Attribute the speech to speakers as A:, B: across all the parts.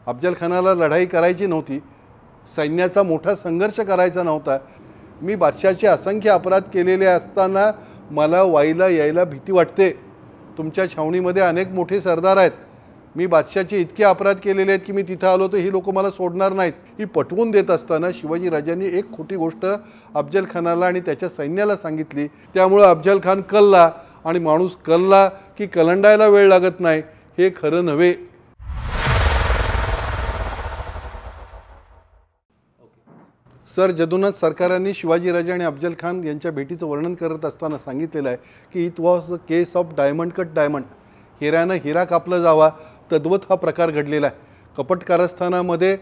A: अफजल खानाला लढाई करायची नव्हती, सैन्याचा मोठा संघर्ष करायचा नव्हता। मी बादशाहचे असंख्य अपराध केलेले असताना मला वाईला यायला भीती वाटते। तुमच्या छावणीमध्ये अनेक मोठे सरदार आहेत, मी बादशाहचे इतके अपराध केलेले आहेत की मी तिथे आलो तर ही लोक मला सोडणार नाहीत, ही पटवून देत असताना शिवाजी राजांनी एक खोटी गोष्ट अफजल खानाला आणि त्याच्या सैन्याला सांगितली। त्यामुळे अफजल खान कलला, आणि माणूस कलला की कलंडायला वेळ लागत नाही, हे खरं नव्हे। सर जदुनाथ सरकारांनी शिवाजीराजे आणि अफजल खान यांच्या भेटीचं वर्णन करत असताना सांगितलेलं आहे की it was a case of diamond cut diamond, हिऱ्यानं हिरा कापला जावा तद्वत हा प्रकार घडलेला आहे। कपट कारस्थानामध्ये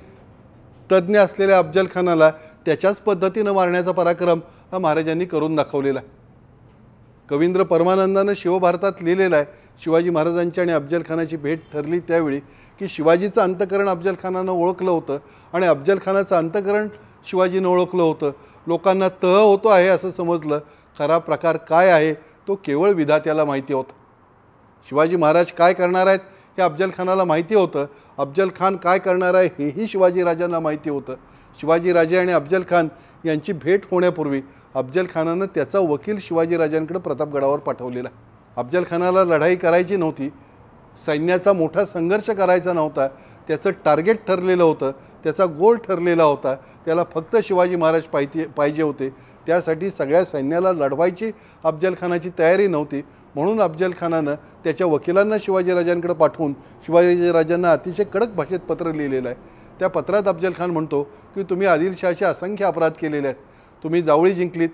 A: तज्ज्ञ असलेल्या अफजल खानाला त्याच्याच पद्धतीनं मारण्याचा पराक्रम हा महाराजांनी करून दाखवलेला आहे। कवींद्र परमानंदानं शिवभारतात लिहिलेलं आहे, शिवाजी महाराजांची आणि अफजल खानाची भेट ठरली त्यावेळी की शिवाजीचं अंतकरण अफजल खानानं ओळखलं होतं आणि अफजल खानाचं अंतकरण शिवाजीनं ओळखलं होतं। लोकांना तह होतो आहे असं समजलं, खरा प्रकार काय आहे तो केवळ विधात्याला माहिती होतं। शिवाजी महाराज काय करणार आहेत हे अफजल खानाला माहिती होतं, अफजल खान काय करणार आहे हेही शिवाजी राजांना माहिती होतं। शिवाजी राजे आणि अफजल खान यांची भेट होण्यापूर्वी अफजल खानानं त्याचा वकील शिवाजी राजांकडे प्रतापगडावर पाठवलेला। अफजल खानाला लढाई करायची नव्हती, सैन्याचा मोठा संघर्ष करायचा नव्हता, त्याचं टार्गेट ठरलेलं होतं, त्याचा गोल ठरलेला होता, त्याला फक्त शिवाजी महाराज पाहिजे होते। त्यासाठी सगळ्या सैन्याला लढवायची अफजल खानाची तयारी नव्हती, म्हणून अफजल खानानं त्याच्या वकिलांना शिवाजीराजांकडे पाठवून शिवाजीराजांना अतिशय कडक भाषेत पत्र लिहिलेलं आहे। त्या पत्रात अफजल खान म्हणतो की तुम्ही आदिलशहाचे असंख्य अपराध केलेले आहेत, तुम्ही जावळी जिंकलीत,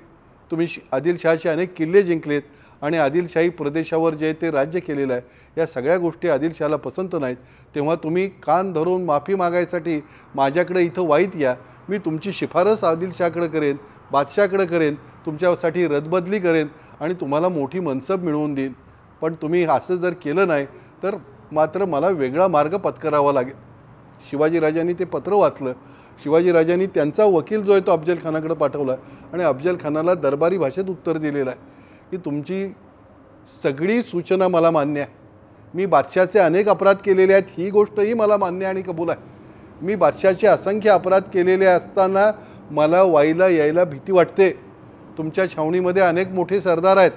A: तुम्ही आदिलशहाचे अनेक किल्ले जिंकलेत आणि आदिलशाही प्रदेशावर जे ते राज्य केलेलं आहे, या सगळ्या गोष्टी आदिलशहाला पसंत नाहीत। तेव्हा तुम्ही कान धरून माफी मागायसाठी माझ्याकडे इथं वाईत या, मी तुमची शिफारस आदिलशाहकडे करेन, बादशाहकडे करेन, तुमच्यासाठी रदबदली करेन आणि तुम्हाला मोठी मनसब मिळवून देईन। पण तुम्ही असं जर केलं नाही तर मात्र मला वेगळा मार्ग पत्करावा लागेल। शिवाजीराजांनी ते पत्र वाचलं, शिवाजीराजांनी त्यांचा वकील जो आहे तो अफजल खानाकडे पाठवला आणि अफजल खानाला दरबारी भाषेत उत्तर दिलेलं आहे की तुमची सगळी सूचना मला मान्य आहे, मी बादशाहचे अनेक अपराध केलेले आहेत ही गोष्टही मला मान्य आणि कबूल आहे। मी बादशाहचे असंख्य अपराध केलेले असताना मला वाईला यायला भीती वाटते। तुमच्या छावणीमध्ये अनेक मोठे सरदार आहेत,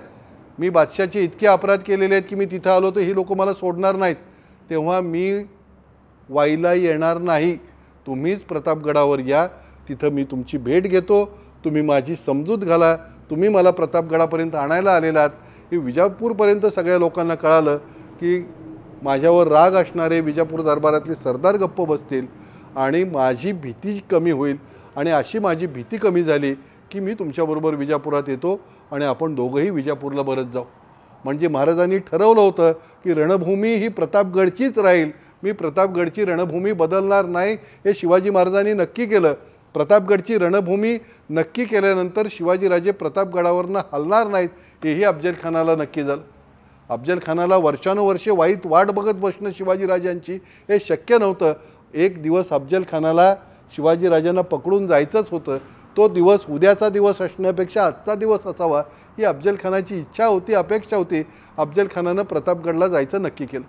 A: मी बादशाहचे इतके अपराध केलेले आहेत की मी तिथे आलो तर ही लोक मला सोडणार नाहीत, तेव्हा मी वाईला येणार नाही, तुम्हीच प्रतापगडावर या, तिथं मी तुमची भेट घेतो, तुम्ही माझी समजूत घाला, तुम्ही मला प्रतापगडापर्यंत आणायला आलेला आहात। हे विजापूरपर्यंत सगळ्या लोकांना कळालं की माझ्यावर राग असणारे विजापूर दरबारातले सरदार गप्प बसतील आणि माझी भीती कमी होईल, आणि अशी माझी भीती कमी झाली की मी तुमच्याबरोबर विजापुरात येतो आणि आपण दोघंही विजापूरला परत जाऊ। म्हणजे महाराजांनी ठरवलं होतं की रणभूमी ही प्रतापगडचीच राहील, मी प्रतापगडची रणभूमी बदलणार नाही, हे शिवाजी महाराजांनी नक्की केलं। प्रतापगडची रणभूमी नक्की केल्यानंतर शिवाजीराजे प्रतापगडावरनं हलणार नाहीत हेही अफजल खानाला नक्की झालं। अफजल खानाला वर्षानुवर्षे वाईट वाट बघत बसणं शिवाजीराजांची हे शक्य नव्हतं। एक दिवस अफजल खानाला शिवाजीराजांना पकडून जायचंच होतं, तो दिवस उद्याचा दिवस असण्यापेक्षा आजचा दिवस असावा ही अफजल खानाची इच्छा होती, अपेक्षा होती। अफजल खानानं प्रतापगडला जायचं नक्की केलं।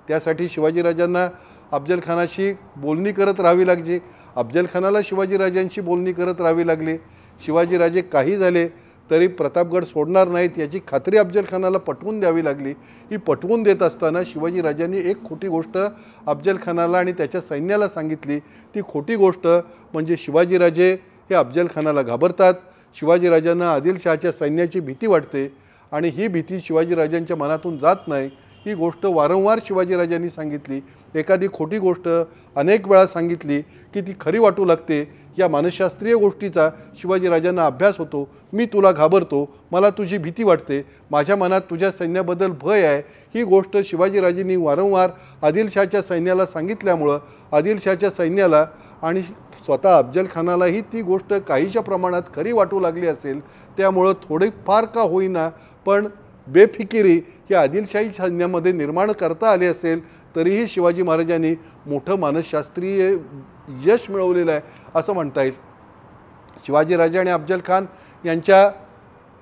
A: त्यासाठी शिवाजीराजांना अफजल खानाशी बोलणी करत राहावी लागली, अफजल खानाला शिवाजीराजांशी बोलणी करत राहावी लागली। शिवाजीराजे काही झाले तरी प्रतापगड सोडणार नाहीत याची खात्री अफजल खानाला पटवून द्यावी लागली। ही पटवून देत असताना शिवाजीराजांनी एक खोटी गोष्ट अफजल खानाला आणि त्याच्या सैन्याला सांगितली। ती खोटी गोष्ट म्हणजे शिवाजीराजे हे अफजल खानाला घाबरतात, शिवाजीराजांना आदिलशहाच्या सैन्याची भीती वाटते आणि ही भीती शिवाजीराजांच्या मनातून जात नाही। ही गोष्ट वारंवार शिवाजीराजांनी सांगितली, एखादी खोटी गोष्ट अनेक वेळा सांगितली की ती खरी वाटू लागते। या मानसशास्त्रीय गोष्टीचा शिवाजीराजांना अभ्यास होतो। मी तुला घाबरतो, मला तुझी भीती वाटते, माझ्या मनात तुझ्या सैन्याबद्दल भय आहे, ही गोष्ट शिवाजीराजांनी वारंवार आदिलशहाच्या सैन्याला सांगितल्यामुळं आदिलशहाच्या सैन्याला आणि स्वतः अफजल खानालाही ती गोष्ट काहीशा प्रमाणात खरी वाटू लागली असेल। त्यामुळं थोडी फार का होईना पण बेफिकिरी ही आदिलशाही सैन्यामध्ये निर्माण करता आली असेल, तरीही शिवाजी महाराजांनी मोठं मानसशास्त्रीय यश मिळवलेलं आहे असं म्हणता येईल। शिवाजीराजे आणि अफजल खान यांच्या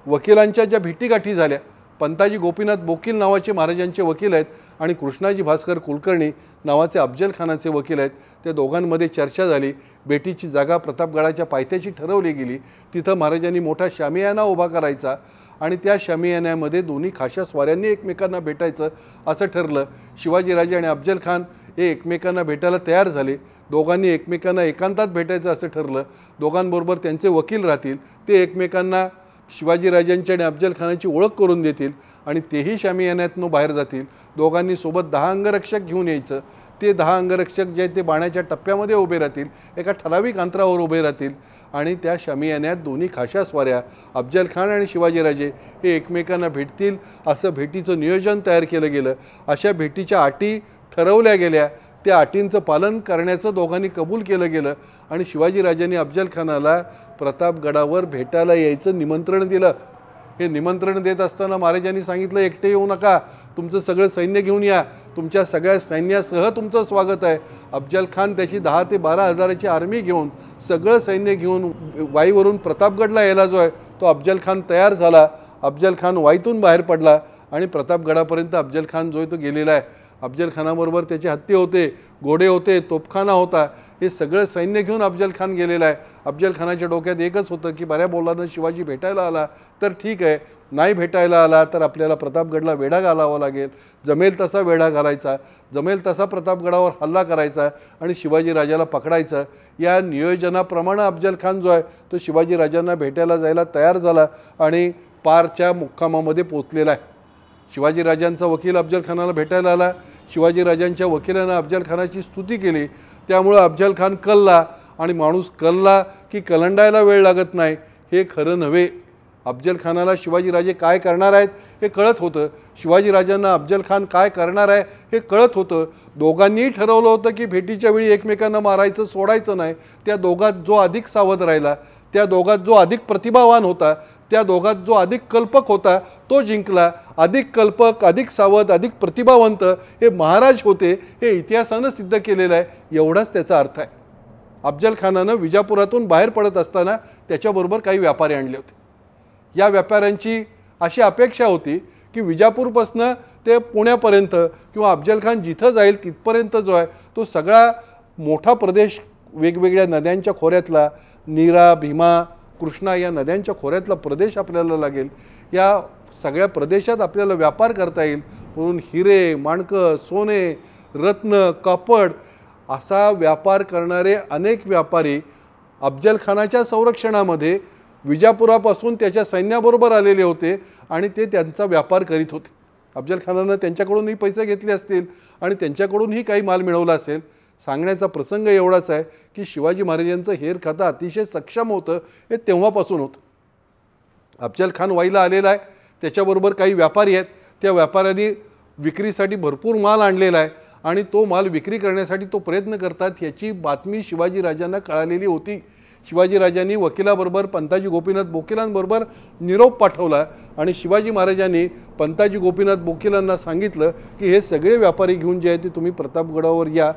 A: वकिलांच्या ज्या भेटीगाठी झाल्या पंताजी गोपीनाथ बोकील नावाचे महाराजांचे वकील आहेत आणि कृष्णाजी भास्कर कुलकर्णी नावाचे अफजल खानाचे वकील आहेत. त्या दोघांमध्ये चर्चा झाली. भेटीची जागा प्रतापगडाच्या पायथ्याशी ठरवली गेली. तिथं महाराजांनी मोठा शामियाना उभा करायचा आणि त्या शामियान्यामध्ये दोन्ही खाशा स्वाऱ्यांनी एकमेकांना भेटायचं असं ठरलं. शिवाजीराजे आणि अफजल खान हे एकमेकांना भेटायला तयार झाले. दोघांनी एकमेकांना एकांतात भेटायचं असं ठरलं. दोघांबरोबर त्यांचे वकील राहतील, ते एकमेकांना शिवाजीराजांची आणि अफजल खानाची ओळख करून देतील आणि तेही शामियान्यातून बाहेर जातील. दोघांनी सोबत 10 अंगरक्षक घेऊन यायचं. ते 10 अंगरक्षक जे आहेत ते बाणाच्या टप्प्यामध्ये उभे राहतील, एका ठराविक अंतरावर उभे राहतील आणि त्या शामियान्यात दोन्ही खाशा स्वाऱ्या अफजल खान आणि शिवाजीराजे हे एकमेकांना भेटतील असं भेटीचं नियोजन तयार केलं गेलं. अशा भेटीच्या अटी ठरवल्या गेल्या. त्या अटींचं पालन करण्याचं दोघांनी कबूल केलं गेलं आणि शिवाजीराजांनी अफजल खानाला प्रतापगडावर भेटायला यायचं निमंत्रण दिलं. हे निमंत्रण देत असताना महाराजांनी सांगितलं, एकटे येऊ नका, तुमचं सगळं सैन्य घेऊन या, तुमच्या सगळ्या सैन्यासह तुमचं स्वागत आहे. अफजल खान त्याची 10 ते 12 हजाराची आर्मी घेऊन, सगळं सैन्य घेऊन वाईवरून प्रतापगडला यायला जो आहे तो अफजल खान तयार झाला. अफजल खान वाईतून बाहेर पडला आणि प्रतापगडापर्यंत अफजल खान जो आहे तो गेलेला आहे. अफजल खानाबरोबर त्याचे हत्ती होते, घोडे होते, तोफखाना होता. हे सगळं सैन्य घेऊन अफजल खान गेलेला आहे. अफजल खानाच्या डोक्यात एकच होतं की बऱ्या बोलानं शिवाजी भेटायला आला तर ठीक आहे, नाही भेटायला आला तर आपल्याला प्रतापगडला वेढा घालावा लागेल. जमेल तसा वेढा घालायचा, जमेल तसा प्रतापगडावर हल्ला करायचा आणि शिवाजीराजाला पकडायचं. या नियोजनाप्रमाणे अफजल खान जो आहे तो शिवाजीराजांना भेटायला जायला तयार झाला आणि पारच्या मुक्कामामध्ये पोचलेला आहे. शिवाजीराजांचा वकील अफजल खानाला भेटायला आला. शिवाजीराजांच्या वकिलानं अफजल खानाची स्तुती केली. त्यामुळं अफजल खान कलला आणि माणूस कलला की कलंडायला वेळ लागत नाही हे खरं नव्हे. अफजल खानाला शिवाजीराजे काय करणार आहेत हे कळत होतं. शिवाजीराजांना अफजल खान काय करणार आहे हे कळत होतं. दोघांनीही ठरवलं होतं की भेटीच्या वेळी एकमेकांना मारायचं, सोडायचं नाही. त्या दोघात जो अधिक सावध राहिला, त्या दोघात जो अधिक प्रतिभावान होता, त्या दोघात जो अधिक कल्पक होता तो जिंकला. अधिक कल्पक, अधिक सावध, अधिक प्रतिभावंत हे महाराज होते, हे इतिहासानं सिद्ध केलेलं आहे. एवढाच त्याचा अर्थ आहे. अफजल खानानं विजापुरातून बाहेर पडत असताना त्याच्याबरोबर काही व्यापारी आणले होते. या व्यापाऱ्यांची अशी अपेक्षा होती की विजापूरपासनं ते पुण्यापर्यंत किंवा अफजल खान जिथं जाईल तिथपर्यंत जो आहे तो सगळा मोठा प्रदेश, वेगवेगळ्या नद्यांच्या खोऱ्यातला, नीरा, भीमा, कृष्णा या नद्यांच्या खोऱ्यातला प्रदेश आपल्याला लागेल. या सगळ्या प्रदेशात आपल्याला व्यापार करता येईल म्हणून हिरे, माणकं, सोने, रत्न, कापड असा व्यापार करणारे अनेक व्यापारी अफजल खानाच्या संरक्षणामध्ये विजापुरापासून त्याच्या सैन्याबरोबर आलेले होते आणि ते त्यांचा व्यापार करीत होते. अफजल खानानं त्यांच्याकडूनही पैसे घेतले असतील आणि त्यांच्याकडूनही काही माल मिळवला असेल. सांगण्याचा प्रसंग एवढाच आहे की शिवाजी महाराजांचं हेर खातं अतिशय सक्षम होतं हे तेव्हापासून होतं. अफजल खान वाईला आलेला आहे, त्याच्याबरोबर काही व्यापारी आहेत. त्या व्यापाऱ्यांनी विक्रीसाठी भरपूर माल आणलेला आहे आणि तो माल विक्री करण्यासाठी तो प्रयत्न करतात याची बातमी शिवाजीराजांना कळालेली होती. शिवाजीराजांनी वकिलाबरोबर पंताजी गोपीनाथ बोकीलांबरोबर निरोप पाठवला आणि शिवाजी महाराजांनी पंताजी गोपीनाथ बोकीलांना सांगितलं की हे सगळे व्यापारी घेऊन जे आहे ते तुम्ही प्रतापगडावर या.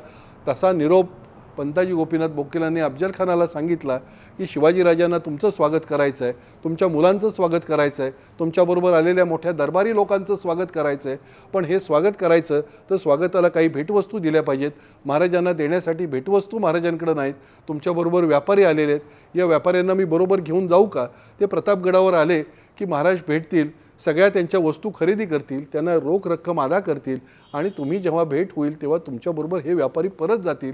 A: तसा निरोप पंताजी गोपीनाथ बोकीलांनी अफजल खानाला सांगितला की शिवाजीराजांना तुमचं स्वागत करायचं आहे, तुमच्या मुलांचं स्वागत करायचं आहे, तुमच्याबरोबर आलेल्या मोठ्या दरबारी लोकांचं स्वागत करायचं आहे. पण हे स्वागत करायचं तर स्वागताला काही भेटवस्तू दिल्या पाहिजेत. महाराजांना देण्यासाठी भेटवस्तू महाराजांकडे नाहीत. तुमच्याबरोबर व्यापारी आलेले आहेत, या व्यापाऱ्यांना मी बरोबर घेऊन जाऊ का? ते प्रतापगडावर आले की महाराज भेटतील, सगळ्या त्यांच्या वस्तू खरेदी करतील, त्यांना रोख रक्कम अदा करतील आणि तुम्ही जेव्हा भेट होईल तेव्हा तुमच्याबरोबर हे व्यापारी परत जातील.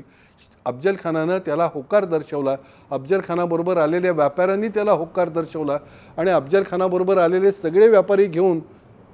A: अफजल खानानं त्याला होकार दर्शवला. अफजल खानाबरोबर आलेल्या व्यापाऱ्यांनी त्याला होकार दर्शवला आणि अफजल खानाबरोबर आलेले सगळे व्यापारी घेऊन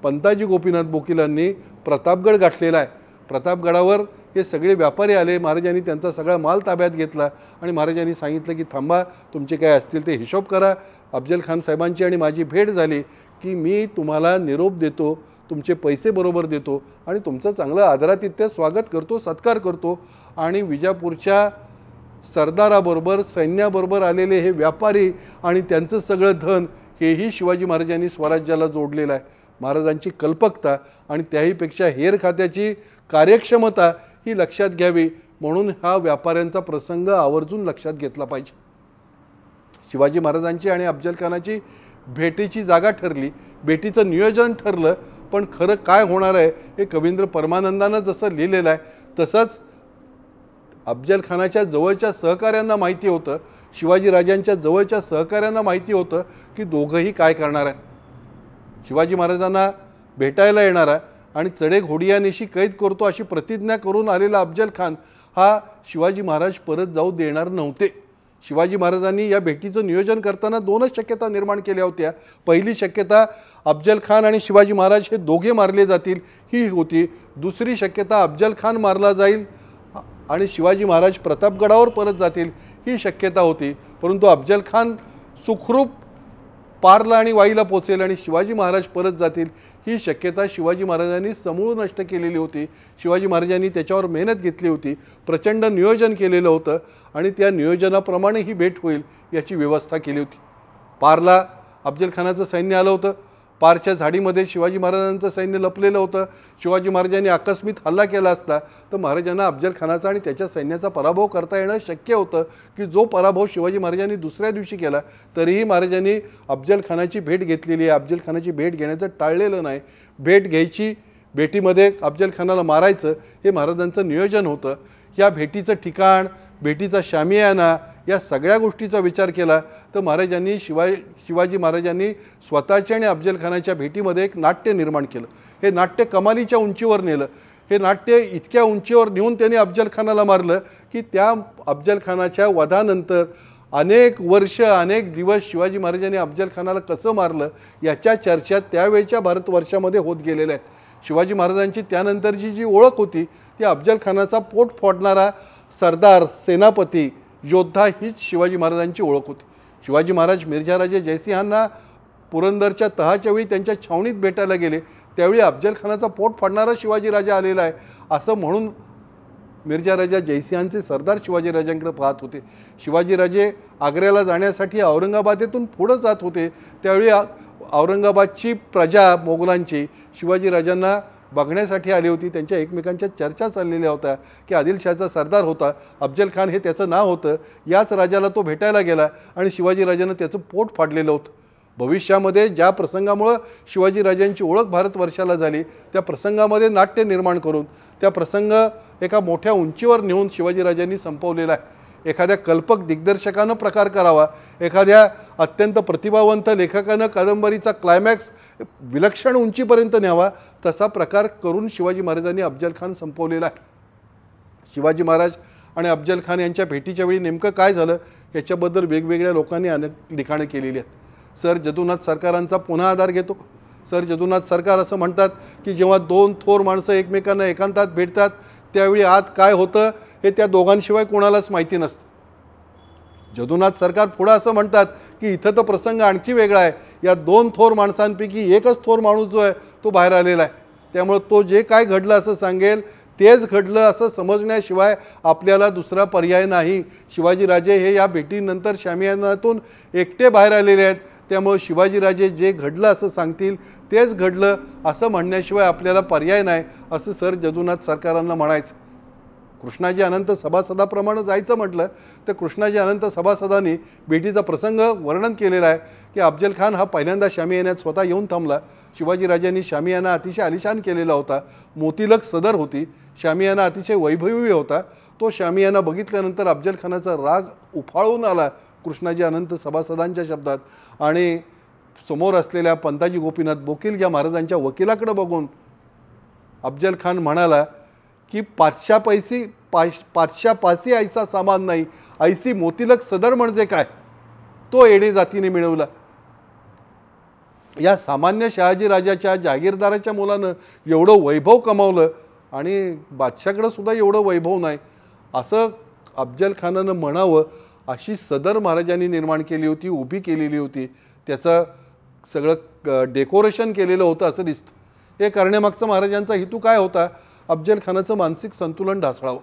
A: पंताजी गोपीनाथ बोकीलांनी प्रतापगड गाठलेला आहे. प्रतापगडावर हे सगळे व्यापारी आले. महाराजांनी त्यांचा सगळा माल ताब्यात घेतला आणि महाराजांनी सांगितलं की थांबा, तुमचे काय असतील ते हिशोब करा. अफजल खान साहेबांची आणि माझी भेट झाली की मी तुम्हाला निरोप देतो, तुमचे पैसे बरोबर देतो आणि तुमचं चांगलं आदरातिथ्य स्वागत करतो, सत्कार करतो. आणि विजापूरच्या सरदाराबरोबर सैन्याबरोबर आलेले हे व्यापारी आणि त्यांचं सगळं धन हेही शिवाजी महाराजांनी स्वराज्याला जोडलेलं आहे. महाराजांची कल्पकता आणि त्याहीपेक्षा हेर खात्याची कार्यक्षमता ही लक्षात घ्यावी म्हणून हा व्यापाऱ्यांचा प्रसंग आवर्जून लक्षात घेतला पाहिजे. शिवाजी महाराजांची आणि अफजल खानाची भेटीची जागा ठरली, भेटीचं नियोजन ठरलं, पण खरं काय होणार आहे हे कवींद्र परमानंदानं जसं लिहिलेलं आहे तसंच अफजल खानाच्या जवळच्या सहकाऱ्यांना माहिती होतं, शिवाजीराजांच्या जवळच्या सहकाऱ्यांना माहिती होतं की दोघंही काय करणार आहेत. शिवाजी महाराजांना भेटायला येणारा आणि चढे घोडियानिशी कैद करतो अशी प्रतिज्ञा करून आलेला अफजल खान हा शिवाजी महाराज परत जाऊ देणार नव्हते. शिवाजी महाराजांनी या भेटीचं नियोजन करताना दोनच शक्यता निर्माण केल्या होत्या. पहिली शक्यता अफजल खान आणि शिवाजी महाराज हे दोघे मारले जातील ही होती. दुसरी शक्यता अफजल खान मारला जाईल आणि शिवाजी महाराज प्रतापगडावर परत जातील ही शक्यता होती. परंतु अफजल खान सुखरूप पारला आणि वाईला पोचेल आणि शिवाजी महाराज परत जातील ही शक्यता शिवाजी महाराजांनी समूळ नष्ट केलेली होती. शिवाजी महाराजांनी त्याच्यावर मेहनत घेतली होती, प्रचंड नियोजन केलेलं होतं आणि त्या नियोजनाप्रमाणे ही भेट होईल याची व्यवस्था केली होती. पारला अफजल खानाचं सैन्य आलं होतं. पारच्या झाडीमध्ये शिवाजी महाराजांचं सैन्य लपलेलं होतं. शिवाजी महाराजांनी आकस्मिक हल्ला केला असता तर महाराजांना अफजल खानाचा आणि त्याच्या सैन्याचा पराभव करता येणं शक्य होतं की जो पराभव शिवाजी महाराजांनी दुसऱ्या दिवशी केला. तरीही महाराजांनी अफजल खानाची भेट घेतलेली आहे. अफजल खानाची भेट घेण्याचं टाळलेलं नाही. भेट घ्यायची, भेटीमध्ये अफजल खानाला मारायचं हे महाराजांचं नियोजन होतं. या भेटीचं ठिकाण, भेटीचा शामियाना या सगळ्या गोष्टीचा विचार केला तर महाराजांनी शिवाजी महाराजांनी स्वतःच्या आणि अफजल खानाच्या भेटीमध्ये एक नाट्य निर्माण केलं. हे नाट्य कमालीच्या उंचीवर नेलं. हे नाट्य इतक्या उंचीवर नेऊन त्यांनी अफजल खानाला मारलं की त्या अफजल खानाच्या वधानंतर अनेक वर्ष, अनेक दिवस शिवाजी महाराजांनी अफजल खानाला कसं मारलं याच्या चर्चा त्यावेळच्या भारतवर्षामध्ये होत गेलेल्या आहेत. शिवाजी महाराजांची त्यानंतरची जी ओळख होती ती अफजल खानाचा पोट फोडणारा सरदार, सेनापती, योद्धा हीच शिवाजी महाराजांची ओळख होती. शिवाजी महाराज मिर्झाराजे जयसिंहांना पुरंदरच्या तहाच्या वेळी त्यांच्या छावणीत भेटायला गेले त्यावेळी अफजल खानाचा पोट फाडणारा शिवाजीराजा आलेला आहे असं म्हणून मिर्झाराजा जयसिंहांचे सरदार शिवाजीराजांकडे पाहत होते. शिवाजीराजे आग्र्याला जाण्यासाठी औरंगाबादेतून पुढे जात होते त्यावेळी औरंगाबादची प्रजा मोगलांची शिवाजीराजांना बघण्यासाठी आली होती. त्यांच्या एकमेकांच्या चर्चा चाललेल्या होत्या की आदिलशाहचा सरदार होता, अफजल खान हे त्याचं नाव होतं. याच राजाला तो भेटायला गेला आणि शिवाजीराजांना त्याचं पोट फाडलेलं होतं. भविष्यामध्ये ज्या प्रसंगामुळं शिवाजीराजांची ओळख भारतवर्षाला झाली त्या प्रसंगामध्ये नाट्य निर्माण करून त्या प्रसंग एका मोठ्या उंचीवर नेऊन शिवाजीराजांनी संपवलेला आहे. एखाद्या कल्पक दिग्दर्शकानं प्रकार करावा, एखाद्या अत्यंत प्रतिभावंत लेखकानं कादंबरीचा क्लायमॅक्स विलक्षण उंचीपर्यंत न्यावा तसा प्रकार करून शिवाजी महाराजांनी अफजल खान संपवलेला आहे. शिवाजी महाराज आणि अफजल खान यांच्या भेटीच्या वेळी नेमकं काय झालं याच्याबद्दल वेगवेगळ्या लोकांनी अनेक लिखाणं केलेली आहेत. सर जदुनाथ सरकारांचा पुन्हा आधार घेतो. सर जदुनाथ सरकार असं म्हणतात की जेव्हा दोन थोर माणसं एकमेकांना एकांतात भेटतात त्यावेळी आत काय होतं हे त्या दोघांशिवाय कोणालाच माहिती नसतं. जदुनाथ सरकार पुढं असं म्हणतात की इथं तर प्रसंग आणखी वेगळा आहे. या दोन थोर माणसांपैकी एकच थोर माणूस जो आहे तो बाहेर आलेला आहे. त्यामुळे तो जे काय घडलं असं सांगेल तेच घडलं असं समजण्याशिवाय आपल्याला दुसरा पर्याय नाही. शिवाजीराजे हे या भेटीनंतर शामियानातून एकटे बाहेर आलेले आहेत. त्यामुळे शिवाजीराजे जे घडलं असं सांगतील तेच घडलं असं म्हणण्याशिवाय आपल्याला पर्याय नाही असं सर जदुनाथ सरकारांना म्हणायचं. कृष्णाजी अनंत सभासदाप्रमाणे जायचं म्हटलं तर कृष्णाजी अनंत सभासदांनी भेटीचा प्रसंग वर्णन केलेला आहे की अफजल खान हा पहिल्यांदा शामियान्यात स्वतः येऊन थांबला. शिवाजीराजांनी शामियाना अतिशय आलिशान केलेला होता. मोतीलक सदर होती. शामियाना अतिशय वैभवी होता. तो शामियाना बघितल्यानंतर अफजल खानाचा राग उफाळून आला कृष्णाजी अनंत सभासदांच्या शब्दात आणि समोर असलेल्या पंताजी गोपीनाथ बोकील या महाराजांच्या वकिलाकडे बघून अफजल खान म्हणाला की पाचशा ऐसा सामान नाही, ऐसी मोतीलक सदर म्हणजे काय तो येणे जातीने मिळवला. या सामान्य शहाजीराजाच्या जागीरदाराच्या मुलानं एवढं वैभव कमावलं आणि बादशाकडे सुद्धा एवढं वैभव नाही असं अफजल खानानं म्हणावं अशी सदर महाराजांनी निर्माण केली होती, उभी केलेली होती. त्याचं सगळं डेकोरेशन केलेलं होतं असं दिसतं. हे करण्यामागचा महाराजांचा हेतू काय होता? अफजल खानाचं मानसिक संतुलन ढासळावं.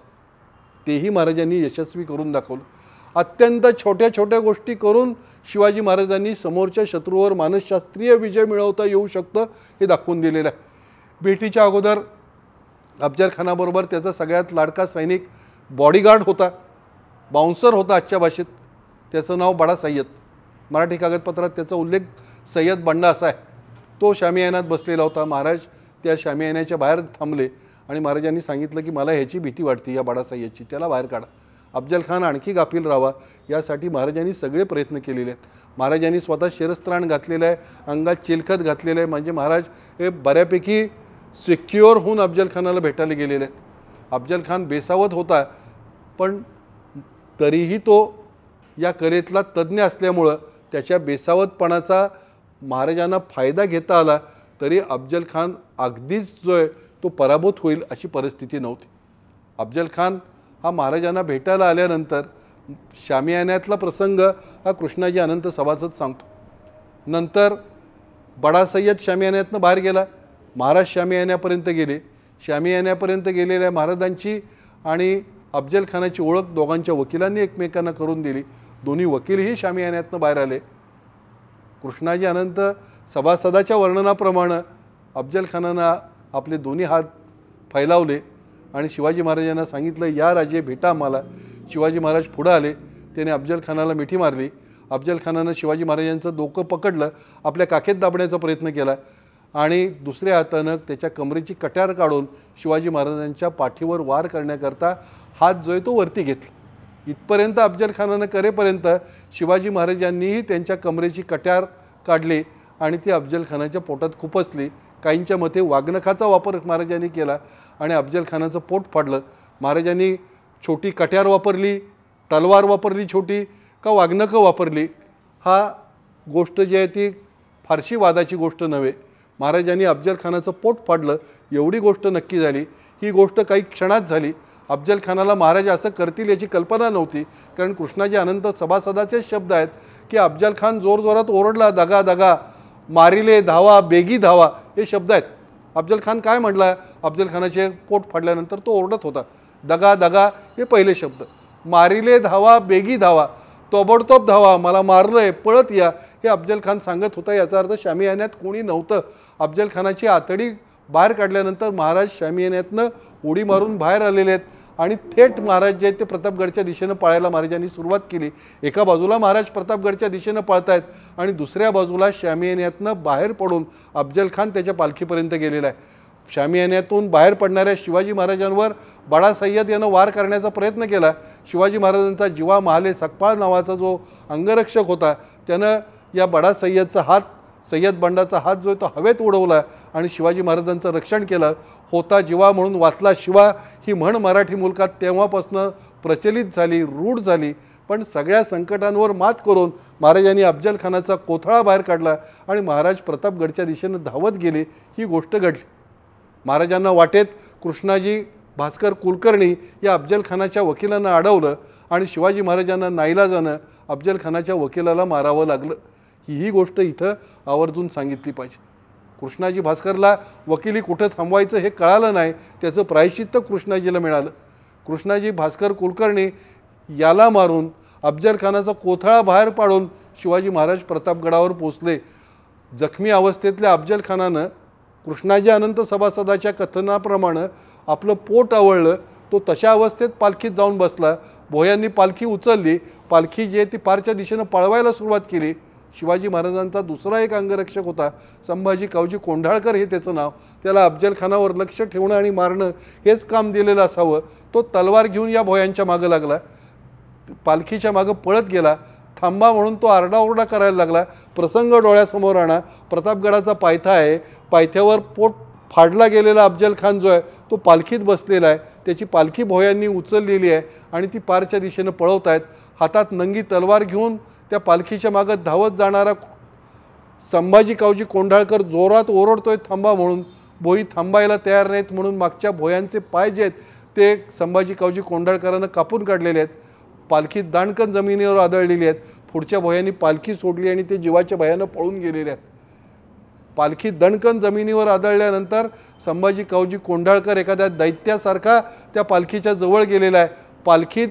A: तेही महाराजांनी यशस्वी करून दाखवलं. अत्यंत छोट्या छोट्या गोष्टी करून शिवाजी महाराजांनी समोरच्या शत्रूवर मानसशास्त्रीय विजय मिळवता येऊ शकतं हे दाखवून दिलेलं आहे. भेटीच्या अगोदर अफजल खानाबरोबर त्याचा सगळ्यात लाडका सैनिक बॉडीगार्ड होता, बाउन्सर होता आजच्या भाषेत. त्याचं नाव बडा सय्यद. मराठी कागदपत्रात त्याचा उल्लेख सय्यद बंडा असा आहे, तो शामियानात बसलेला होता. महाराज त्या शामियानाच्या बाहेर थांबले आणि महाराजांनी सांगितलं की मला ह्याची भीती वाटते या बडा सय्यदची, त्याला बाहेर काढा. अफजल खान आणखी गाफील राहावा यासाठी महाराजांनी सगळे प्रयत्न केलेले आहेत. महाराजांनी स्वतः शिरस्त्राण घातलेलं आहे, अंगात चिलखत घातलेलं आहे. म्हणजे महाराज हे बऱ्यापैकी सिक्युअर होऊन अफजल खानाला भेटायला गेलेले आहेत. अफजल खान बेसावत होता, पण तरीही तो या कलेतला तज्ज्ञ असल्यामुळं त्याच्या बेसावतपणाचा महाराजांना फायदा घेता आला. तरी अफजल खान अगदीच जो आहे तो पराभूत होईल अशी परिस्थिती नव्हती. अफजल खान हा महाराजांना भेटायला आल्यानंतर शामियान्यातला प्रसंग हा कृष्णाजी अनंत सभासद सांगतो. नंतर बडा सय्यद शामियान्यातनं बाहेर गेला, महाराज शामियान्यापर्यंत गेले. शामियान्यापर्यंत गेलेल्या महाराजांची आणि अफजल खानाची ओळख दोघांच्या वकिलांनी एकमेकांना करून दिली. दोन्ही वकीलही शामियान्यातनं बाहेर आले. कृष्णाजी अनंत सभासदाच्या वर्णनाप्रमाणे अफजल खानानं आपले दोन्ही हात फैलावले आणि शिवाजी महाराजांना सांगितलं, या राजे भेटा आम्हाला. शिवाजी महाराज पुढे आले, त्याने अफजल खानाला मिठी मारली. अफजल खानानं शिवाजी महाराजांचं डोकं पकडलं, आपल्या काखेत दाबण्याचा प्रयत्न केला आणि दुसऱ्या हातानं त्याच्या कमरेची कट्यार काढून शिवाजी महाराजांच्या पाठीवर वार करण्याकरता हात जो आहे तो वरती घेतला. इथपर्यंत अफजल खानानं करेपर्यंत शिवाजी महाराजांनीही त्यांच्या कमरेची कट्यार काढली आणि ती अफजल खानाच्या पोटात खुपसली. काहींच्या मते वाघनखाचा वापर महाराजांनी केला आणि अफजल खानाचं पोट फाडलं. महाराजांनी छोटी कट्यार वापरली, तलवार वापरली छोटी, का वाघनखं वापरली, हा गोष्ट जी आहे ती फारशी वादाची गोष्ट नव्हे. महाराजांनी अफजल खानाचं पोट फाडलं एवढी गोष्ट नक्की झाली. ही गोष्ट काही क्षणात झाली. अफजल खानाला महाराज असं करतील याची कल्पना नव्हती, कारण कृष्णाजी अनंत सभासदाचे शब्द आहेत की अफजल खान जोरजोरात ओरडला, दगा दगा, मारिले धावा, बेगी धावा, हे शब्द आहेत. अफजल खान काय म्हटला, अफजल खानाचे पोट फाडल्यानंतर तो ओरडत होता. दगा दगा हे पहिले शब्द, मारिले धावा, बेगी धावा, तोबडतोब धावा, मला मारलंय, पळत या, हे अफजल खान सांगत होता. याचा अर्थ शामियान्यात कोणी नव्हतं. अफजल खानाची आतडी बाहेर काढल्यानंतर महाराज शामियान्यातनं उडी मारून बाहेर आलेले आहेत आणि थेट महाराज जे आहेत ते प्रतापगडच्या दिशेनं पळायला महाराजांनी सुरुवात केली. एका बाजूला महाराज प्रतापगडच्या दिशेनं पळतायत आणि दुसऱ्या बाजूला शामियान्यातनं बाहेर पडून अफजल खान त्याच्या पालखीपर्यंत गेलेला आहे. शामियान्यातून बाहेर पडणाऱ्या शिवाजी महाराजांवर बडा सय्यद यानं वार करण्याचा प्रयत्न केला. शिवाजी महाराजांचा जीवा महाले सकपाळ नावाचा जो अंगरक्षक होता त्यानं या बडा सय्यदचा हात, सय्यद बंडाचा हात जो तो हवेत उडवला आणि शिवाजी महाराजांचं रक्षण केलं. होता जीवा म्हणून वाचला शिवा ही म्हण मराठी मुलकात तेव्हापासून प्रचलित झाली, रूढ झाली. पण सगळ्या संकटांवर मात करून महाराजांनी अफजल खानाचा कोथळा बाहेर काढला आणि महाराज प्रतापगडच्या दिशेनं धावत गेले. ही गोष्ट घडली. महाराजांना वाटेत कृष्णाजी भास्कर कुलकर्णी या अफजल खानाच्या वकिलांना अडवलं आणि शिवाजी महाराजांना नाईलाजानं अफजल खानाच्या वकिलाला मारावं लागलं. ही गोष्ट इथं आवर्जून सांगितली पाहिजे. कृष्णाजी भास्करला वकिली कुठं थांबवायचं हे कळालं नाही, त्याचं प्रायश्चित्त कृष्णाजीला मिळालं. कृष्णाजी भास्कर कुलकर्णी याला मारून अफजल खानाचा कोथळा बाहेर पाडून शिवाजी महाराज प्रतापगडावर पोचले. जखमी अवस्थेतल्या अफजल खानानं कृष्णाजी अनंत सभासदाच्या कथनाप्रमाणे आपलं पोट आवळलं. तो तशा अवस्थेत पालखीत जाऊन बसला. भोयांनी पालखी उचलली. पालखी जी आहे ती पारच्या दिशेनं पळवायला सुरुवात केली. शिवाजी महाराजांचा दुसरा एक अंगरक्षक होता, संभाजी कावजी कोंढाळकर हे त्याचं नाव. त्याला अफजल खानावर लक्ष ठेवणं आणि मारणं हेच काम दिलेलं असावं. तो तलवार घेऊन या भोयांच्या मागं लागला, पालखीच्या मागं पळत गेला. थांबा म्हणून तो आरडाओरडा करायला लागला. प्रसंग डोळ्यासमोर आणा, प्रतापगडाचा पायथा आहे, पायथ्यावर पोट फाडला गेलेला अफजल खान जो आहे तो पालखीत बसलेला आहे. त्याची पालखी भोयांनी उचललेली आहे आणि ती पारच्या दिशेनं पळवत आहेत. हातात नंगी तलवार घेऊन त्या पालखीच्या मागं धावत जाणारा संभाजी कावजी कोंढाळकर जोरात ओरडतोय थांबा म्हणून. भोई थांबायला तयार नाहीत म्हणून मागच्या भोयांचे पाय जे आहेत ते संभाजी कावजी कोंढाळकरांना कापून काढलेले आहेत. पालखी दाणकन जमिनीवर आदळलेली आहेत. पुढच्या भोयांनी पालखी सोडली आणि ते जीवाच्या भयानं पळून गेलेले आहेत. पालखी दणकन जमिनीवर आदळल्यानंतर संभाजी कावजी कोंढाळकर एखाद्या दैत्यासारखा त्या पालखीच्या जवळ गेलेला आहे. पालखीत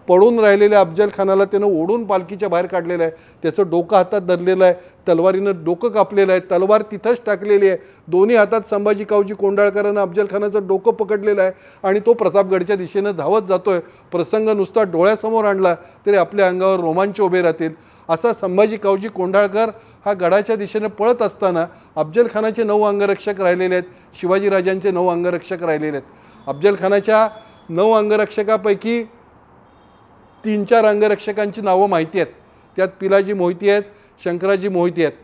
A: पडून राहिलेल्या अफजल खानाला त्यानं ओढून पालखीच्या बाहेर काढलेलं आहे. त्याचं डोकं हातात धरलेलं आहे, तलवारीनं डोकं कापलेलं आहे, तलवार तिथंच टाकलेली आहे. दोन्ही हातात संभाजी कावजी कोंढाळकरांना अफजल खानाचं डोकं पकडलेलं आहे आणि तो प्रतापगडच्या दिशेनं धावत जातोय. प्रसंग नुसता डोळ्यासमोर आणला तरी आपल्या अंगावर रोमांच उभे राहतील. असा संभाजी कावजी कोंढाळकर हा गडाच्या दिशेने पळत असताना अफजल खानाचे 9 अंगरक्षक राहिलेले आहेत, शिवाजीराजांचे 9 अंगरक्षक राहिलेले आहेत। अफजल खानाच्या 9 अंगरक्षकापैकी 3-4 अंगरक्षकांची नावं माहिती आहेत, त्यात पिलाजी मोहिते आहेत, शंकराजी मोहिते आहेत,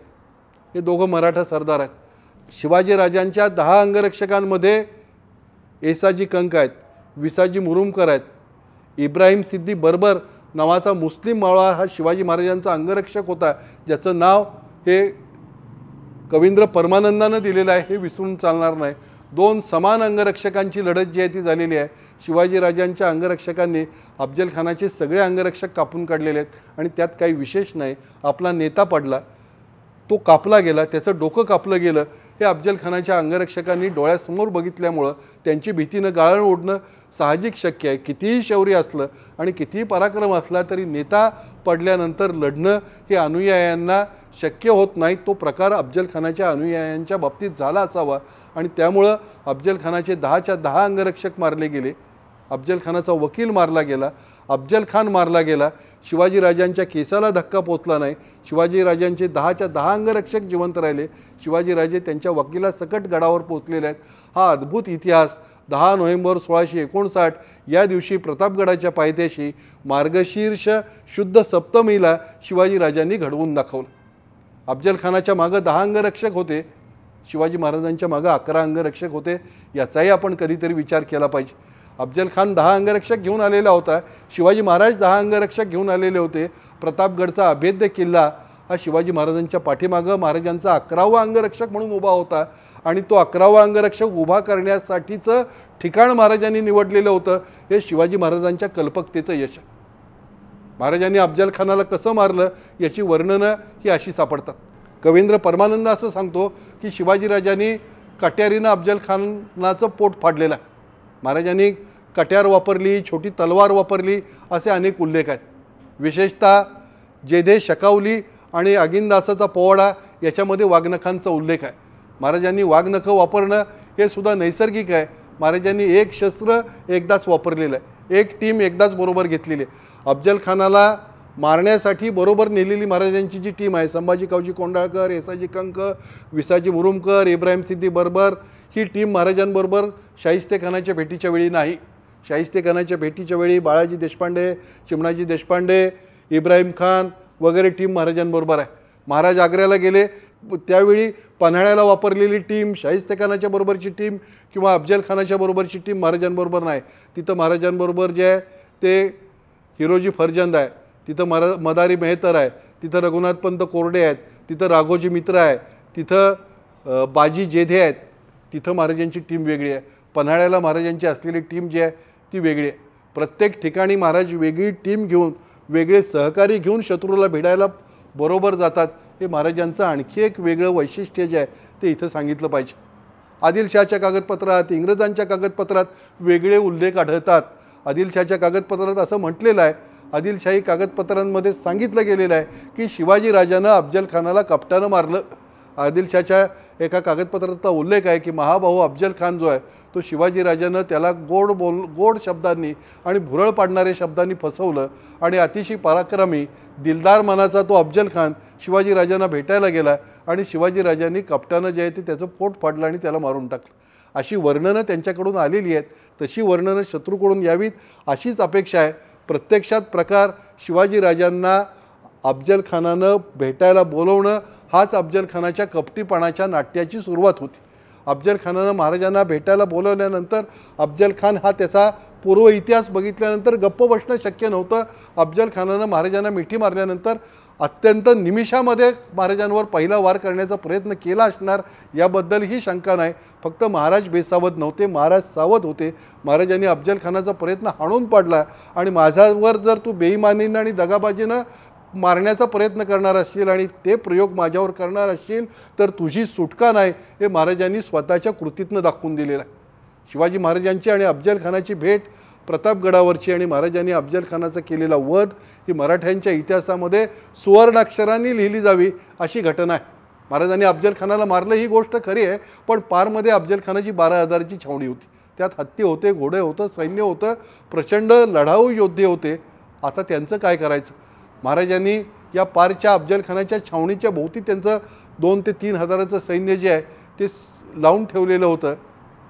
A: हे दोघं मराठा सरदार आहेत। शिवाजीराजांच्या 10 अंगरक्षकांमध्ये येसाजी कंक आहेत, विसाजी मुरुमकर आहेत, इब्राहिम सिद्दी बर्बर नावाचा मुस्लिम मावळा हा शिवाजी महाराजांचा अंगरक्षक होता, ज्याचं नाव हे कवींद्र परमानंदानं दिलेलं आहे, हे विसरून चालणार नाही। 2 समान अंगरक्षकांची लढत जी आहे ती झालेली आहे। शिवाजीराजांच्या अंगरक्षकांनी अफजल खानाचे सगळे अंगरक्षक कापून काढलेले आहेत आणि त्यात काही विशेष नाही। आपला नेता पडला, तो कापला गेला, त्याचं डोकं कापलं गेलं, हे अफजल खानाच्या अंगरक्षकांनी डोळ्यासमोर बघितल्यामुळं त्यांची भीतीनं गाळण ओढणं साहजिक शक्य आहे। कितीही शौर्य असलं आणि कितीही पराक्रम असला तरी नेता पडल्यानंतर लढणं हे अनुयायांना शक्य होत नाही। तो प्रकार अफजल खानाच्या अनुयायांच्या बाबतीत झाला असावा आणि त्यामुळं अफजल खानाचे 10च्या 10 अंगरक्षक मारले गेले, अफजल खानाचा वकील मारला गेला, अफजल खान मारला गेला, शिवाजीराजांच्या केसाला धक्का पोचला नाही, शिवाजीराजांचे 10च्या 10 अंगरक्षक जिवंत राहिले, शिवाजीराजे त्यांच्या वकिलासकट गडावर पोचलेले आहेत। हा अद्भुत इतिहास 10 नोव्हेंबर 1659 या दिवशी प्रतापगडाच्या पायथ्याशी मार्गशीर्ष शुद्ध सप्तमीला शिवाजीराजांनी घडवून दाखवलं। अफजल खानाच्या मागं 10 अंगरक्षक होते, शिवाजी महाराजांच्या मागं 11 अंगरक्षक होते, याचाही आपण कधीतरी विचार केला पाहिजे। अफजल खान 10 अंगरक्षक घेऊन आलेला होता, शिवाजी महाराज 10 अंगरक्षक घेऊन आलेले होते। प्रतापगडचा अभेद्य किल्ला हा शिवाजी महाराजांच्या पाठीमागं महाराजांचा 11वा अंगरक्षक म्हणून उभा होता आणि तो 11वा अंगरक्षक उभा करण्यासाठीचं ठिकाण महाराजांनी निवडलेलं होतं, हे शिवाजी महाराजांच्या कल्पकतेचं यश आहे। महाराजांनी अफजल खानाला कसं मारलं याची वर्णनं ही अशी सापडतात। कवींद्र परमानंद असं सांगतो की शिवाजीराजांनी कट्यारीनं अफजल खानाचं पोट फाडलेलं आहे। महाराजांनी कट्यार वापरली, छोटी तलवार वापरली, असे अनेक उल्लेख आहेत। विशेषतः जेधे शकावली आणि अगिंदासाचा पोवाडा याच्यामध्ये वाघनखांचा उल्लेख आहे। महाराजांनी वाघनखं वापरणं हे सुद्धा नैसर्गिक आहे। महाराजांनी एक शस्त्र एकदाच वापरलेलं आहे, एक टीम एकदाच बरोबर घेतलेली आहे। अफजल खानाला मारण्यासाठी बरोबर नेलेली महाराजांची जी टीम आहे, संभाजी कावजी कोंडाळकर, येसाजी कंक, विसाजी मुरुमकर, इब्राहिम सिद्दी बर्बर, ही टीम महाराजांबरोबर शाहिस्तेखानाच्या भेटीच्या वेळी नाही। शाहिस्तेखानाच्या भेटीच्या वेळी बाळाजी देशपांडे, चिमणाजी देशपांडे, इब्राहिम खान वगैरे टीम महाराजांबरोबर आहे। महाराज आग्र्याला गेले त्यावेळी पन्हाळ्याला वापरलेली टीम, शाहिस्तेखानाच्या बरोबरची टीम किंवा अफजल खानाच्या बरोबरची टीम महाराजांबरोबर नाही। तिथं महाराजांबरोबर जे आहे ते हिरोजी फर्जंद आहे, तिथं मदारी मेहतर आहे, तिथं रघुनाथपंत कोरडे आहेत, तिथं राघोजी मित्र आहे, तिथं बाजी जेधे आहेत, तिथं महाराजांची टीम वेगळी आहे। पन्हाळ्याला महाराजांची असलेली टीम जी आहे ती वेगळी आहे। प्रत्येक ठिकाणी महाराज वेगळी टीम घेऊन, वेगळे सहकारी घेऊन शत्रूला भिडायला बरोबर जातात। हे महाराजांचं आणखी एक वेगळं वैशिष्ट्य जे आहे ते इथं सांगितलं पाहिजे। आदिलशाहच्या कागदपत्रात, इंग्रजांच्या कागदपत्रात वेगळे उल्लेख आढळतात। आदिलशाहच्या कागदपत्रात असं म्हटलेलं आहे, आदिलशाही कागदपत्रांमध्ये सांगितलं गेलेलं आहे की शिवाजीराजानं अफजल खानाला कपटानं मारलं। आदिलशाहच्या एका कागदपत्राचा उल्लेख आहे की महाभाऊ अफजल खान जो आहे तो शिवाजीराजानं त्याला गोड शब्दांनी आणि भुरळ पाडणाऱ्या शब्दांनी फसवलं आणि अतिशय पराक्रमी दिलदार मनाचा तो अफजल खान शिवाजीराजांना भेटायला गेला आणि शिवाजीराजांनी कपटानं जे आहे ते त्याचं पोट फाडलं आणि त्याला मारून टाकलं। अशी वर्णनं त्यांच्याकडून आलेली आहेत, तशी वर्णनं शत्रूकडून यावीत अशीच अपेक्षा आहे। प्रत्यक्षात प्रकार शिवाजीराजांना अफजल खानानं भेटायला बोलवणं हाच अफजल खानाच्या कपटीपणाच्या नाट्याची सुरुवात होती। अफजल खानानं महाराजांना भेटायला बोलवल्यानंतर अफजल खान हा त्याचा पूर्व इतिहास बघितल्यानंतर गप्प बसणं शक्य नव्हतं। अफजल खानानं महाराजांना मिठी मारल्यानंतर अत्यंत निमिषामध्ये महाराजांवर पहिला वार करण्याचा प्रयत्न केला असणार याबद्दलही शंका नाही। फक्त महाराज बेसावध नव्हते, महाराज सावध होते। महाराजांनी अफजल खानाचा प्रयत्न हाणून पाडला आणि माझ्यावर जर तू बेईमानीनं आणि दगाबाजीनं मारण्याचा प्रयत्न करणार असशील आणि ते प्रयोग माझ्यावर करणार असशील तर तुझी सुटका नाही, हे महाराजांनी स्वतःच्या कृतीतनं दाखवून दिलेलं आहे। शिवाजी महाराजांची आणि अफजल खानाची भेट प्रतापगडावरची आणि महाराजांनी अफजल खानाचा केलेला वध ही मराठ्यांच्या इतिहासामध्ये सुवर्णाक्षरांनी लिहिली जावी अशी घटना आहे। महाराजांनी अफजल खानाला मारलं ही गोष्ट खरी आहे, पण पारमध्ये अफजल खानाची 12,000ची छावणी होती, त्यात हत्ती होते, घोडे होतं, सैन्य होतं, प्रचंड लढाऊ योद्धे होते। आता त्यांचं काय करायचं? महाराजांनी या पारच्या अफजल खानाच्या छावणीच्या भोवती त्यांचं 2 ते 3 हजाराचं सैन्य जे आहे ते लावून ठेवलेलं होतं.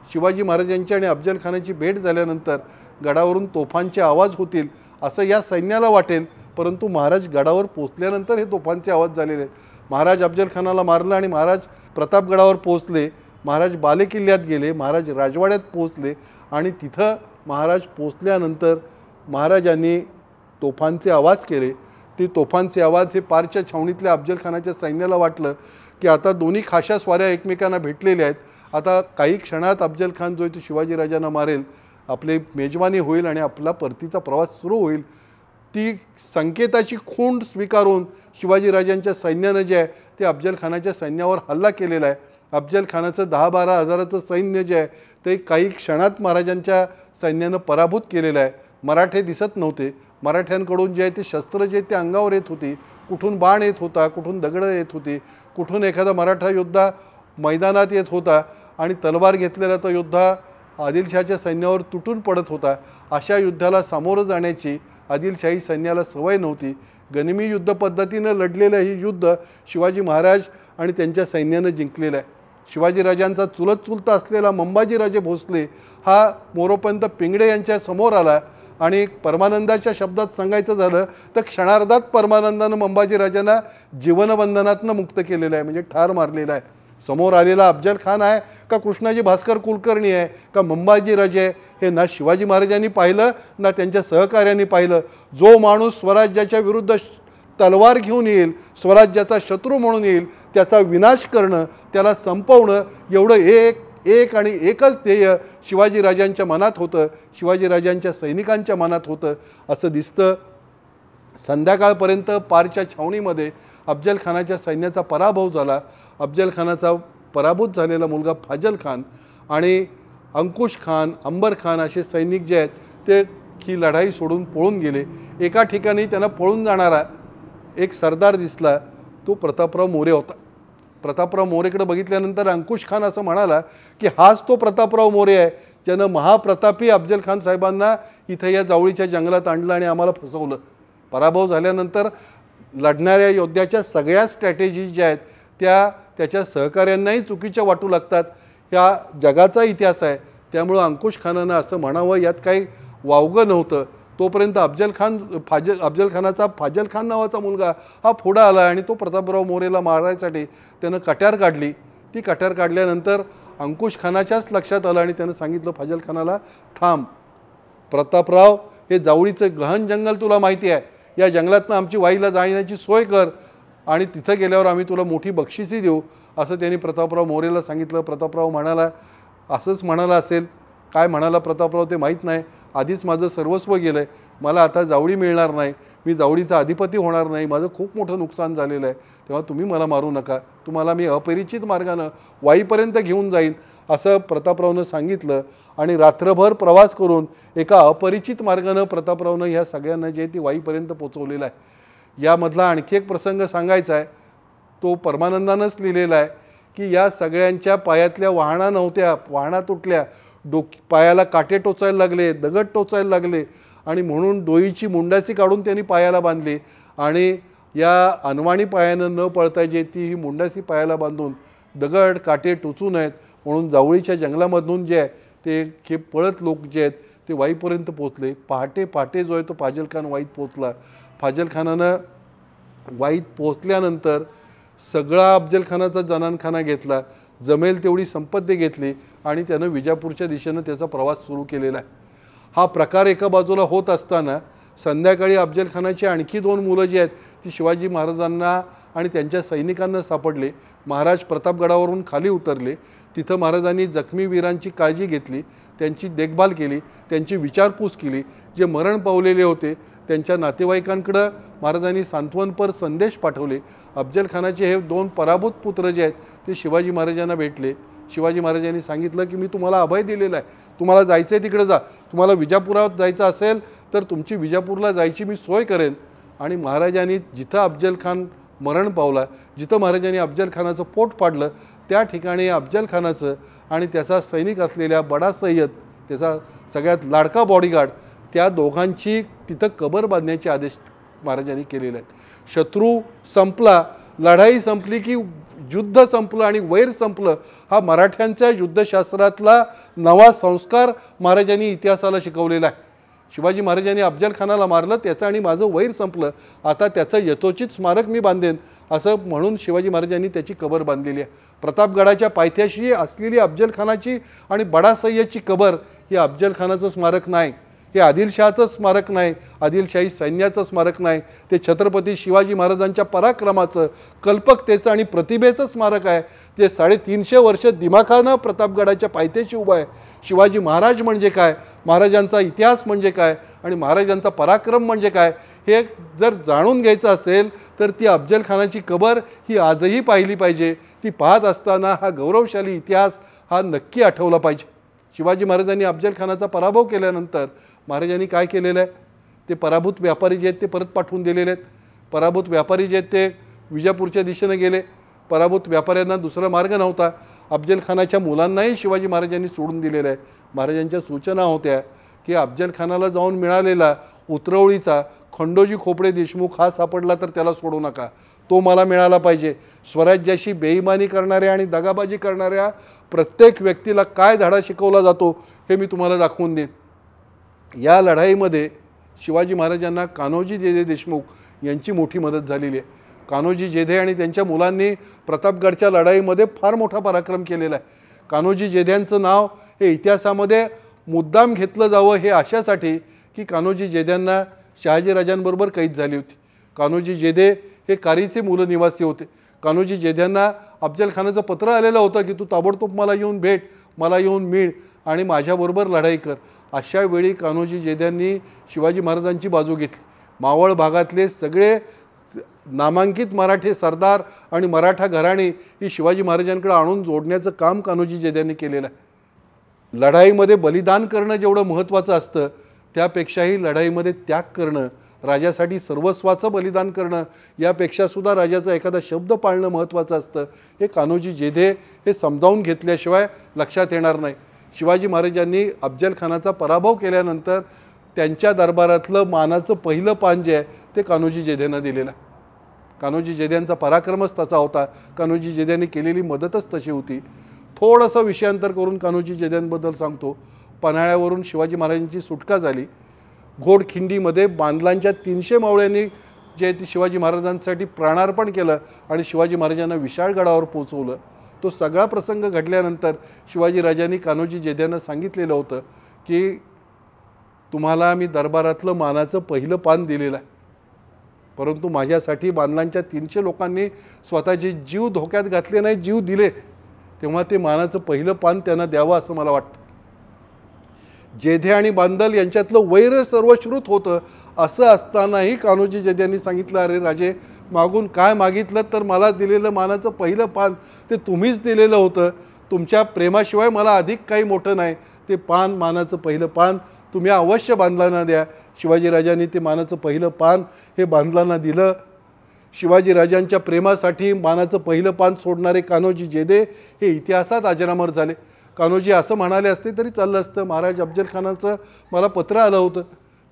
A: शिवाजी महाराजांची आणि अफजल खानाची भेट झाल्यानंतर गडावरून तोफांचे आवाज होतील असं या सैन्याला वाटेल, परंतु महाराज गडावर पोचल्यानंतर हे तोफांचे आवाज झालेले आहेत. महाराज अफजल खानाला मारलं आणि महाराज प्रतापगडावर पोचले. महाराज बालेकिल्ल्यात गेले, महाराज राजवाड्यात पोचले आणि तिथं महाराज पोचल्यानंतर महाराजांनी तोफांचे आवाज केले. ते तोफांचे आवाज हे पारच्या छावणीतल्या अफजल खानाच्या सैन्याला वाटलं की आता दोन्ही खाशा स्वाऱ्या एकमेकांना भेटलेल्या आहेत. आता काही क्षणात अफजल खान जो आहे तो शिवाजीराजांना मारेल, आपली मेजवानी होईल आणि आपला परतीचा प्रवास सुरू होईल. ती संकेताची खूण स्वीकारून शिवाजीराजांच्या सैन्यानं जे आहे ते अफजल खानाच्या सैन्यावर हल्ला केलेला आहे. अफजल खानाचं 10-12 हजाराचं सैन्य जे आहे ते काही क्षणात महाराजांच्या सैन्यानं पराभूत केलेलं आहे. मराठे दिसत नव्हते. मराठ्यांकडून जे आहे ते शस्त्र जे ते अंगावर येत होती, कुठून बाण येत होता, कुठून दगडं येत होती, कुठून एखादा मराठा योद्धा मैदानात येत होता आणि तलवार घेतलेला तो योद्धा आदिलशाहच्या सैन्यावर तुटून पडत होता. अशा युद्धाला सामोरं जाण्याची आदिलशाही सैन्याला सवय नव्हती. गनिमी युद्ध पद्धतीनं लढलेलं हे युद्ध शिवाजी महाराज आणि त्यांच्या सैन्यानं जिंकलेलं आहे. शिवाजीराजांचा चुलता असलेला मंबाजीराजे भोसले हा मोरोपंत पिंगळे यांच्या समोर आला आणि परमानंदाच्या शब्दात सांगायचं झालं तर क्षणार्धात परमानंदानं मंबाजीराजांना जीवनबंधनातनं मुक्त केलेलं आहे, म्हणजे ठार मारलेला आहे. समोर आलेला अफजल खान आहे का कृष्णाजी भास्कर कुलकर्णी आहे का मंबाजीराजे आहे, हे ना शिवाजी महाराजांनी पाहिलं ना त्यांच्या सहकार्यांनी पाहिलं. जो माणूस स्वराज्याच्या विरुद्ध तलवार घेऊन येईल, स्वराज्याचा शत्रू म्हणून येईल, त्याचा विनाश करणं, त्याला संपवणं, एवढं एक आणि एकच ध्येय शिवाजीराजांच्या मनात होतं, शिवाजीराजांच्या सैनिकांच्या मनात होतं असं दिसतं. संध्याकाळपर्यंत पारच्या छावणीमध्ये अफजल खानाच्या सैन्याचा पराभव झाला. अफजल खानाचा पराभूत झालेला मुलगा फाजल खान आणि अंकुश खान, अंबर खान असे सैनिक जे आहेत ते ही लढाई सोडून पळून गेले. एका ठिकाणी त्यांना पळून जाणारा एक सरदार दिसला, तो प्रतापराव मोरे होता. प्रतापराव मोरेकडे बघितल्यानंतर अंकुश खान असं म्हणाला की हाच तो प्रतापराव मोरे आहे ज्यानं महाप्रतापी अफजल खान साहेबांना इथं या जावळीच्या जंगलात आणलं आणि आम्हाला फसवलं. पराभव झाल्यानंतर लढणाऱ्या योद्ध्याच्या सगळ्या स्ट्रॅटेजी ज्या आहेत त्या त्याच्या सहकाऱ्यांनाही चुकीच्या वाटू लागतात. ह्या जगाचा इतिहास आहे. त्यामुळं अंकुश खानानं असं म्हणावं यात काही वावगं नव्हतं. तोपर्यंत अफजल खानाचा फाजल खान नावाचा मुलगा हा पुढं आला आणि तो प्रतापराव मोरेला मारायसाठी त्यानं कट्यार काढली. ती कट्यार काढल्यानंतर अंकुश खानाच्याच लक्षात आलं आणि त्यानं सांगितलं फाजल खानाला, थांब प्रतापराव, हे जावळीचं गहन जंगल तुला माहिती आहे, या जंगलातनं आमची वाईला जाण्याची सोय कर आणि तिथं गेल्यावर आम्ही तुला मोठी बक्षिसी देऊ असं त्यांनी प्रतापराव मोरेला सांगितलं. प्रतापराव म्हणाला, असंच म्हणाला असेल, काय म्हणाला प्रतापराव ते माहीत नाही, आधीच माझं सर्वस्व गेलं आहे, मला आता जावळी मिळणार नाही, मी जावळीचा अधिपती होणार नाही, माझं खूप मोठं नुकसान झालेलं आहे, तेव्हा तुम्ही मला मारू नका, तुम्हाला मी अपरिचित मार्गानं वाईपर्यंत घेऊन जाईन असं प्रतापरावनं सांगितलं. आणि रात्रभर प्रवास करून एका अपरिचित मार्गानं प्रतापरावनं ह्या सगळ्यांना जे ती वाईपर्यंत पोचवलेलं आहे. यामधला आणखी एक प्रसंग सांगायचा आहे, तो परमानंदानंच लिहिलेला आहे की या सगळ्यांच्या पायातल्या वाहना नव्हत्या, वाहना तुटल्या, पायाला काटे टोचायला लागले, दगड टोचायला लागले आणि म्हणून डोईची मुंडासी काढून त्यांनी पायाला बांधली आणि या अनवाणी पायानं न पळता जे ती ही मुंडासी पायाला बांधून दगड काटे टोचू नयेत म्हणून जावळीच्या जंगलामधून जे आहे ते हे पळत लोक जे आहेत ते वाईपर्यंत पोचले. पहाटे जो आहे तो फाजल खान वाईत पोचला. फाजल खानानं वाईत पोचल्यानंतर सगळा अफजल खानाचा जनानखाना घेतला, जमेल तेवढी संपत्ती घेतली आणि त्यानं विजापूरच्या दिशेनं त्याचा प्रवास सुरू केलेला आहे. हा प्रकार एका बाजूला होत असताना संध्याकाळी अफजल खानाची आणखी 2 मुलं जी आहेत ती शिवाजी महाराजांना आणि त्यांच्या सैनिकांना सापडले. महाराज प्रतापगडावरून खाली उतरले. तिथं महाराजांनी जखमी वीरांची काळजी घेतली, त्यांची देखभाल केली, त्यांची विचारपूस केली. जे मरण पावलेले होते त्यांच्या नातेवाईकांकडं महाराजांनी सांत्वनपर संदेश पाठवले. अफजल खानाचे हे 2 पराभूत पुत्र जे आहेत ते शिवाजी महाराजांना भेटले. शिवाजी महाराजांनी सांगितलं की मी तुम्हाला अभय दिलेला आहे, तुम्हाला जायचं आहे तिकडे जा, तुम्हाला विजापुरात जायचं असेल तर तुमची विजापूरला जायची मी सोय करेन. आणि महाराजांनी जिथं अफजल खान मरण पावला, जिथं महाराजांनी अफजल खानाचं पोट पाडलं त्या ठिकाणी अफजल खानाचं आणि त्याचा सैनिक असलेल्या बडा सय्यद, त्याचा सगळ्यात लाडका बॉडीगार्ड, त्या दोघांची तिथं कबर बांधण्याचे आदेश महाराजांनी केलेले आहेत. शत्रू संपला, लढाई संपली की युद्ध संपलं आणि वैर संपलं, हा मराठ्यांच्या युद्धशास्त्रातला नवा संस्कार महाराजांनी इतिहासाला शिकवलेला आहे. शिवाजी महाराजांनी अफजल खानाला मारलं, त्याचं आणि माझं वैर संपलं, आता त्याचं यथोचित स्मारक मी बांधेन असं म्हणून शिवाजी महाराजांनी त्याची कबर बांधलेली आहे. प्रतापगडाच्या पायथ्याशी असलेली अफजल खानाची आणि बडा सय्यदची कबर ही अफजल खानाचं स्मारक नाही, हे आदिलशहाचं स्मारक नाही, आदिलशाही सैन्याचं स्मारक नाही, ते छत्रपती शिवाजी महाराजांच्या पराक्रमाचं, कल्पकतेचं आणि प्रतिभेचं स्मारक आहे. ते 350 वर्ष दिमाखानं प्रतापगडाच्या पायथ्याशी उभं आहे. शिवाजी महाराज म्हणजे काय, महाराजांचा इतिहास म्हणजे काय आणि महाराजांचा पराक्रम म्हणजे काय हे जर जाणून घ्यायचं असेल तर ती अफजल खानाची कबर ही आजही पाहिली पाहिजे. ती पाहत असताना हा गौरवशाली इतिहास हा नक्की आठवला पाहिजे. शिवाजी महाराजांनी अफजल खानाचा पराभव केल्यानंतर महाराजांनी काय केलेलं आहे, ते पराभूत व्यापारी जे आहेत ते परत पाठवून दिलेले आहेत. पराभूत व्यापारी जे आहेत ते विजापूरच्या दिशेने गेले. पराभूत व्यापाऱ्यांना दुसरा मार्ग नव्हता. अफजल खानाच्या मुलांनाही शिवाजी महाराजांनी सोडून दिलेलं आहे. महाराजांच्या सूचना होत्या की अफजल खानाला जाऊन मिळालेला उतरवळीचा खंडोजी खोपडे देशमुख हा सापडला तर त्याला सोडू नका, तो मला मिळाला पाहिजे. स्वराज्याशी बेईमानी करणाऱ्या आणि दगाबाजी करणाऱ्या प्रत्येक व्यक्तीला काय धडा शिकवला जातो हे मी तुम्हाला दाखवून देईन. या लढाईमध्ये शिवाजी महाराजांना कान्होजी जेधे देशमुख यांची मोठी मदत झालेली आहे. कान्होजी जेधे आणि त्यांच्या मुलांनी प्रतापगडच्या लढाईमध्ये फार मोठा पराक्रम केलेला आहे. कान्होजी जेध्यांचं नाव हे इतिहासामध्ये मुद्दाम घेतलं जावं हे अशासाठी की कान्होजी जेध्यांना शहाजीराजांबरोबर कैद झाली होती. कान्होजी जेधे हे कारीचे मूल निवासी होते. कान्होजी जेध्यांना अफजल खानाचं पत्र आलेलं होतं की तू ताबडतोब मला येऊन भेट, मला येऊन मिळ आणि माझ्याबरोबर लढाई कर. अशा वेळी कान्होजी जेध्यांनी शिवाजी महाराजांची बाजू घेतली. मावळ भागातले सगळे नामांकित मराठी सरदार आणि मराठा घराणी ही शिवाजी महाराजांकडे आणून जोडण्याचं काम कान्होजी जेध्यांनी केलेलं आहे. लढाईमध्ये बलिदान करणं जेवढं महत्त्वाचं असतं त्यापेक्षाही लढाईमध्ये त्याग करणं, राजासाठी सर्वस्वाचं बलिदान करणं यापेक्षासुद्धा राजाचा एखादा शब्द पाळणं महत्त्वाचं असतं. हे कान्होजी जेधे हे समजावून घेतल्याशिवाय लक्षात येणार नाही. शिवाजी महाराजांनी अफजल खानाचा पराभव केल्यानंतर त्यांच्या दरबारातलं मानाचं पहिलं पान जे आहे ते कान्होजी जेधेनं दिलेलं. कान्होजी जेध्यांचा पराक्रमच तसा होता, कान्होजी जेध्यांनी केलेली मदतच तशी होती. थोडंसं विषयांतर करून कान्होजी जेध्यांबद्दल सांगतो. पन्हाळ्यावरून शिवाजी महाराजांची सुटका झाली. घोडखिंडीमध्ये बांदलांच्या 300 मावळ्यांनी जे आहे ते शिवाजी महाराजांसाठी प्राणार्पण केलं आणि शिवाजी महाराजांना विशाळगडावर पोचवलं. तो सगळा प्रसंग घडल्यानंतर शिवाजी राजांनी कान्होजी जेध्यांना सांगितलेलं होतं की तुम्हाला मी दरबारातलं मानाचं पहिलं पान दिलेलं आहे, परंतु माझ्यासाठी बांदलांच्या 300 लोकांनी स्वतःचे जीव धोक्यात घातले नाही, जीव दिले, तेव्हा ते मानाचं पहिलं पान त्यांना द्यावं असं मला वाटतं. जेधे आणि बांदल यांच्यातलं वैर सर्वश्रुत होतं. असं असतानाही कान्होजी जेध्यांनी सांगितलं, अरे राजे, मागून काय मागितलं तर मला दिलेलं मानाचं पहिलं पान ते तुम्हीच दिलेलं होतं. तुमच्या प्रेमाशिवाय मला अधिक काही मोठं नाही. ते पान, मानाचं पहिलं पान तुम्ही अवश्य बांदलांना द्या. शिवाजीराजांनी ते मानाचं पहिलं पान हे बांदलांना दिलं. शिवाजीराजांच्या प्रेमासाठी मानाचं पहिलं पान सोडणारे कान्होजी जेधे हे इतिहासात अजरामर झाले. कान्होजी असं म्हणाले असते तरी चाललं असतं, महाराज अफजल खानाचं मला पत्र आलं होतं,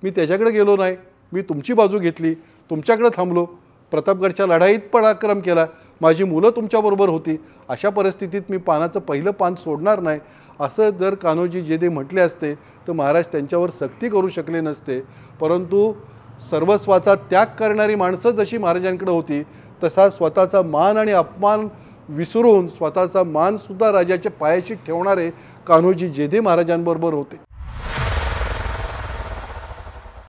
A: मी त्याच्याकडे गेलो नाही, मी तुमची बाजू घेतली, तुमच्याकडे थांबलो, प्रतापगडच्या लढाईत पराक्रम केला, माझी मुलं तुमच्याबरोबर होती, अशा परिस्थितीत मी पानाचं पहिलं पान सोडणार नाही असं जर कान्होजी जेधे म्हटले असते तर महाराज त्यांच्यावर सक्ती करू शकले नसते. परंतु सर्वस्वाचा त्याग करणारी माणसं जशी महाराजांकडे होती तसा स्वतःचा मान आणि अपमान विसरून स्वतःचा मानसुद्धा राजाच्या पायाशी ठेवणारे कान्होजी जेधे महाराजांबरोबर होते.